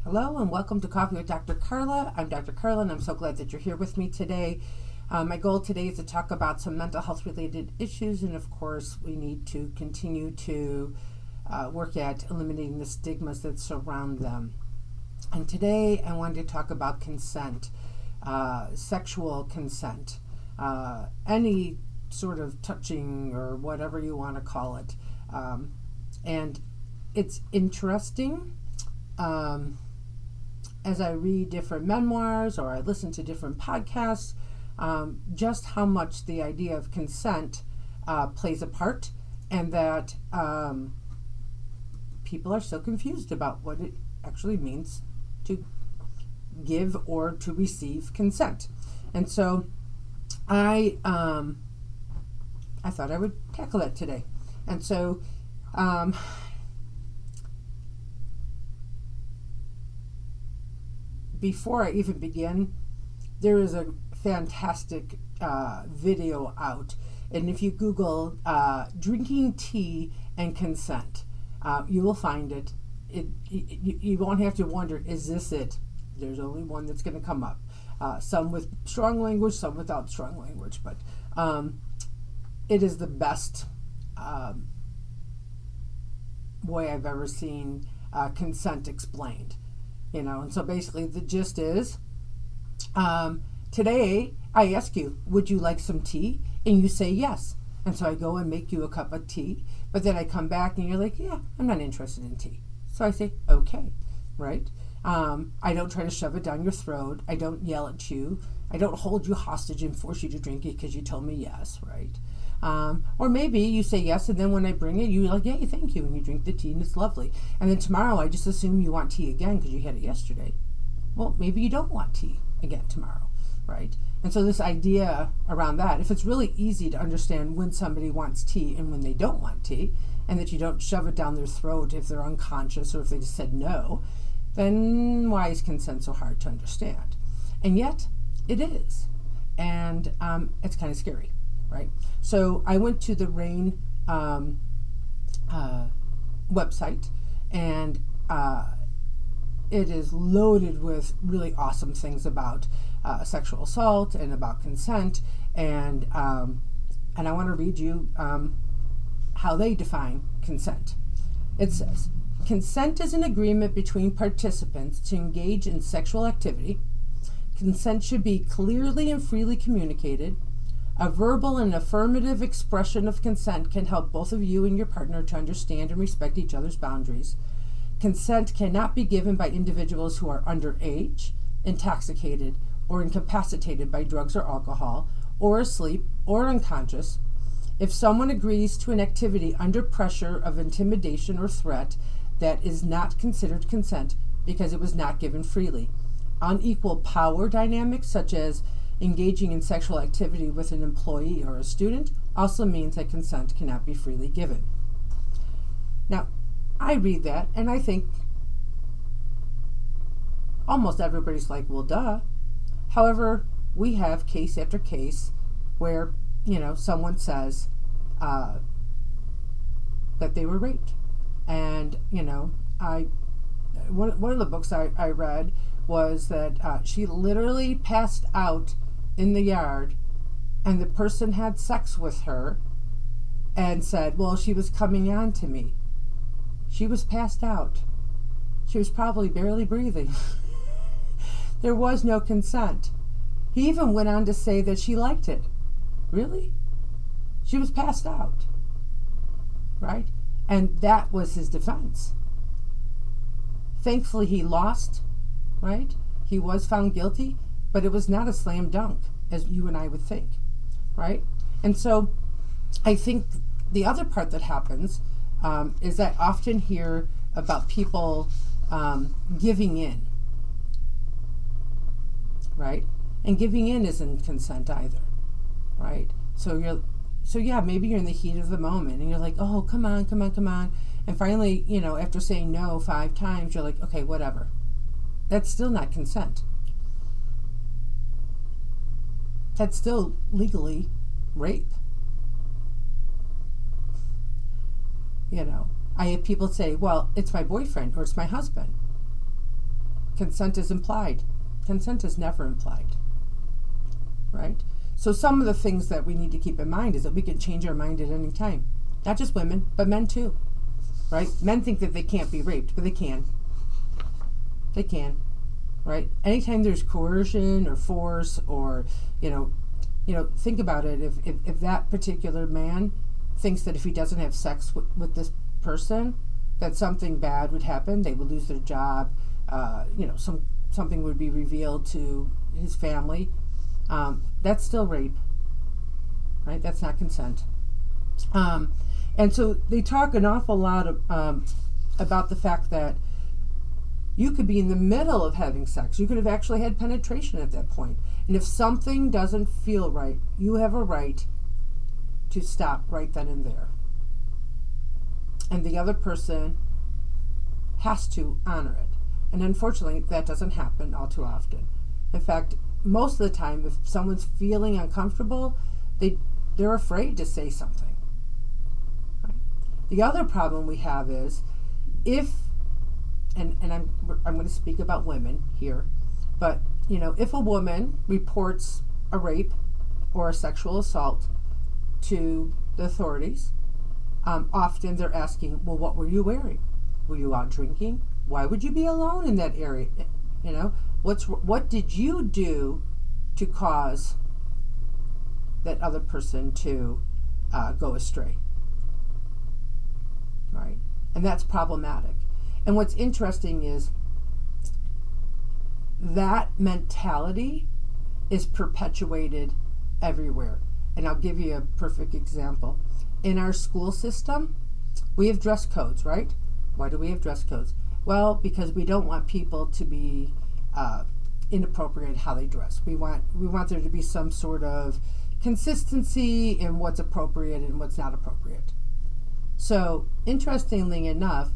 Hello and welcome to Coffee with Dr. Carla. I'm Dr. Carla and I'm so glad that you're here with me today. My goal today is to talk about some mental health related issues, and of course we need to continue to work at eliminating the stigmas that surround them. And today I wanted to talk about consent, sexual consent, any sort of touching or whatever you want to call it. And it's interesting. As I read different memoirs or I listen to different podcasts, just how much the idea of consent plays a part, and that people are so confused about what it actually means to give or to receive consent. And so I thought I would tackle that today. And so before I even begin, there is a fantastic video out. And if you Google drinking tea and consent, you will find it. You won't have to wonder, is this it? There's only one that's going to come up. Some with strong language, some without strong language. But it is the best way I've ever seen consent explained. And so basically the gist is, today I ask you, would you like some tea? And you say yes. And so I go and make you a cup of tea, but then I come back and you're like, yeah, I'm not interested in tea. So I say, okay, right? I don't try to shove it down your throat. I don't yell at you. I don't hold you hostage and force you to drink it because you told me yes, right? Or maybe you say yes, and then when I bring it, you're like, yay, thank you, and you drink the tea, and it's lovely. And then tomorrow, I just assume you want tea again because you had it yesterday. Well, maybe you don't want tea again tomorrow, right? And so this idea around that, if it's really easy to understand when somebody wants tea and when they don't want tea, and that you don't shove it down their throat if they're unconscious or if they just said no, then why is consent so hard to understand? And yet, it is. And it's kind of scary. Right. So I went to the RAIN website, and it is loaded with really awesome things about sexual assault and about consent, and I want to read you how they define consent. It says, consent is an agreement between participants to engage in sexual activity. Consent should be clearly and freely communicated. A verbal and affirmative expression of consent can help both of you and your partner to understand and respect each other's boundaries. Consent cannot be given by individuals who are underage, intoxicated, or incapacitated by drugs or alcohol, or asleep, or unconscious. If someone agrees to an activity under pressure of intimidation or threat, that is not considered consent because it was not given freely. Unequal power dynamics, such as engaging in sexual activity with an employee or a student, also means that consent cannot be freely given. Now, I read that and I think almost everybody's like, well, duh. However, we have case after case where, someone says that they were raped. And, one of the books I read was that she literally passed out in the yard, and the person had sex with her and said, well, she was coming on to me. She was passed out. She was probably barely breathing. There was no consent. He even went on to say that she liked it. Really? She was passed out. Right? And that was his defense. Thankfully, he lost, right? He was found guilty, but it was not a slam dunk, as you and I would think, right? And so I think the other part that happens is that I often hear about people giving in, right? And giving in isn't consent either, right? So maybe you're in the heat of the moment and you're like, oh, come on. And finally, after saying no 5 times, you're like, okay, whatever. That's still not consent. That's still legally rape. I have people say, well, it's my boyfriend or it's my husband. consent is implied. Consent is never implied, right? So some of the things that we need to keep in mind is that we can change our mind at any time. Not just women, but men too, right? Men think that they can't be raped, but they can. They can, right? Anytime there's coercion or force or, think about it. If that particular man thinks that if he doesn't have sex with this person, that something bad would happen, they would lose their job, something would be revealed to his family, that's still rape, right? That's not consent. And so they talk an awful lot about the fact that you could be in the middle of having sex. You could have actually had penetration at that point. And if something doesn't feel right, you have a right to stop right then and there. And the other person has to honor it. And unfortunately, that doesn't happen all too often. In fact, most of the time, if someone's feeling uncomfortable, they're afraid to say something. Right? The other problem we have is and I'm going to speak about women here, but if a woman reports a rape or a sexual assault to the authorities, often they're asking, well, what were you wearing? Were you out drinking? Why would you be alone in that area? What did you do to cause that other person to go astray? Right? And that's problematic. And what's interesting is that mentality is perpetuated everywhere. And I'll give you a perfect example. In our school system, we have dress codes, right? Why do we have dress codes? Well, because we don't want people to be inappropriate how they dress. We want there to be some sort of consistency in what's appropriate and what's not appropriate. So, interestingly enough,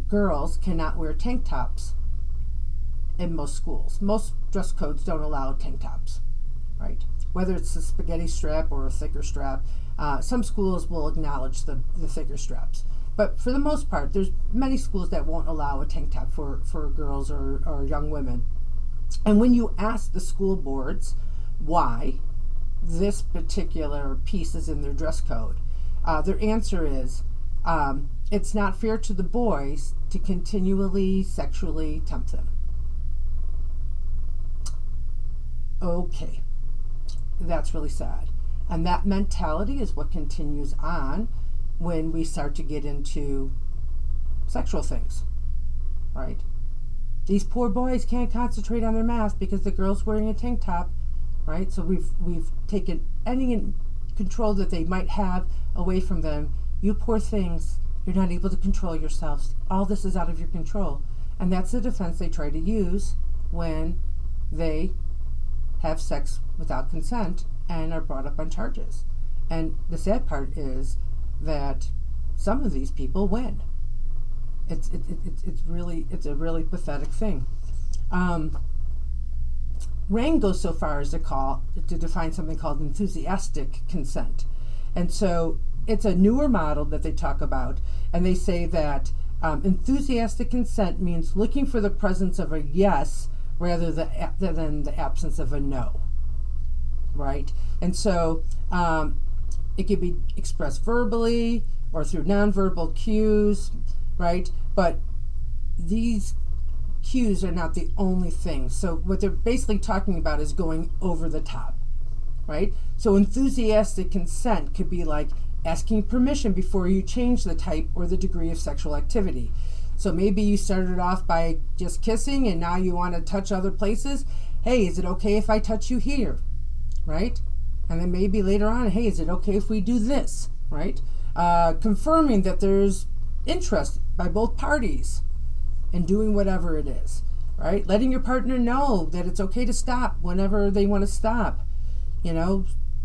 girls cannot wear tank tops in most schools. Most dress codes don't allow tank tops, right? Whether it's a spaghetti strap or a thicker strap, some schools will acknowledge the thicker straps. But for the most part, there's many schools that won't allow a tank top for girls or young women. And when you ask the school boards why this particular piece is in their dress code, their answer is, it's not fair to the boys to continually sexually tempt them. Okay, that's really sad. And that mentality is what continues on when we start to get into sexual things, right? These poor boys can't concentrate on their math because the girl's wearing a tank top, right? So we've taken any control that they might have away from them. You poor things, you're not able to control yourselves. All this is out of your control. And that's the defense they try to use when they have sex without consent and are brought up on charges. And the sad part is that some of these people win. It's a really pathetic thing. Rand goes so far as to define something called enthusiastic consent. And so it's a newer model that they talk about, and they say that enthusiastic consent means looking for the presence of a yes rather than the absence of a no, right? And so it can be expressed verbally or through nonverbal cues, right? But these cues are not the only thing. So what they're basically talking about is going over the top, right? So enthusiastic consent could be like asking permission before you change the type or the degree of sexual activity. So maybe you started off by just kissing and now you want to touch other places. Hey, is it okay if I touch you here? Right? And then maybe later on, hey, is it okay if we do this? Right? Confirming that there's interest by both parties in doing whatever it is. Right? Letting your partner know that it's okay to stop whenever they want to stop.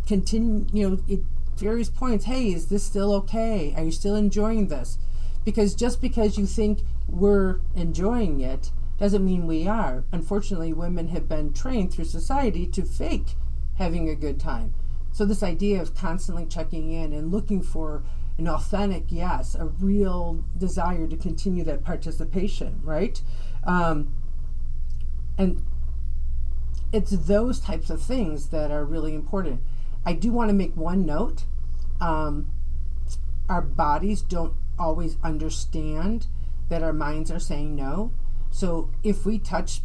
Continue, at various points, hey, is this still okay? Are you still enjoying this? Because just because you think we're enjoying it doesn't mean we are. Unfortunately, women have been trained through society to fake having a good time. So this idea of constantly checking in and looking for an authentic yes, a real desire to continue that participation, right? And it's those types of things that are really important. I do want to make one note. Our bodies don't always understand that our minds are saying no. So if we touch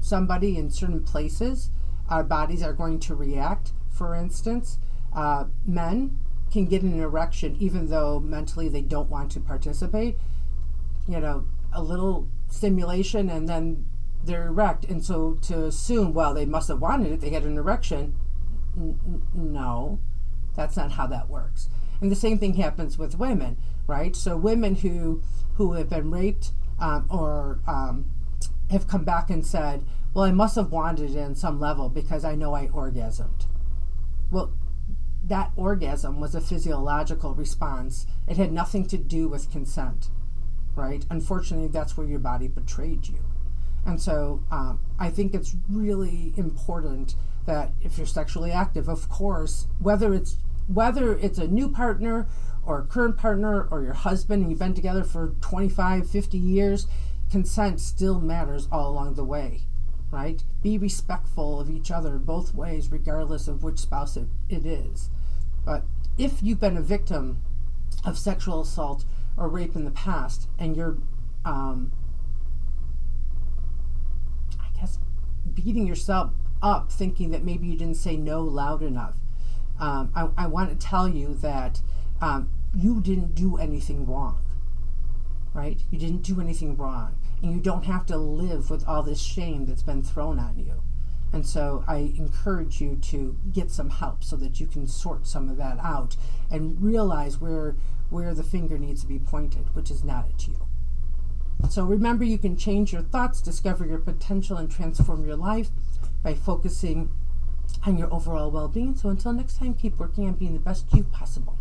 somebody in certain places, our bodies are going to react. For instance, men can get an erection even though mentally they don't want to participate. A little stimulation and then they're erect. And so to assume, well, they must have wanted it, they had an erection. No, that's not how that works. And the same thing happens with women, right? So women who have been raped or have come back and said, well, I must have wanted it in some level because I know I orgasmed. Well, that orgasm was a physiological response. It had nothing to do with consent, right? Unfortunately, that's where your body betrayed you. And so I think it's really important that if you're sexually active, of course, whether it's a new partner or a current partner or your husband and you've been together for 25, 50 years, consent still matters all along the way, right? Be respectful of each other both ways, regardless of which spouse it is. But if you've been a victim of sexual assault or rape in the past and you're, beating yourself up thinking that maybe you didn't say no loud enough, I want to tell you that you didn't do anything wrong, right? You didn't do anything wrong, and you don't have to live with all this shame that's been thrown on you. And so I encourage you to get some help so that you can sort some of that out and realize where the finger needs to be pointed, which is not at you. So remember, you can change your thoughts, discover your potential, and transform your life by focusing on your overall well-being. So until next time, keep working on being the best you possible.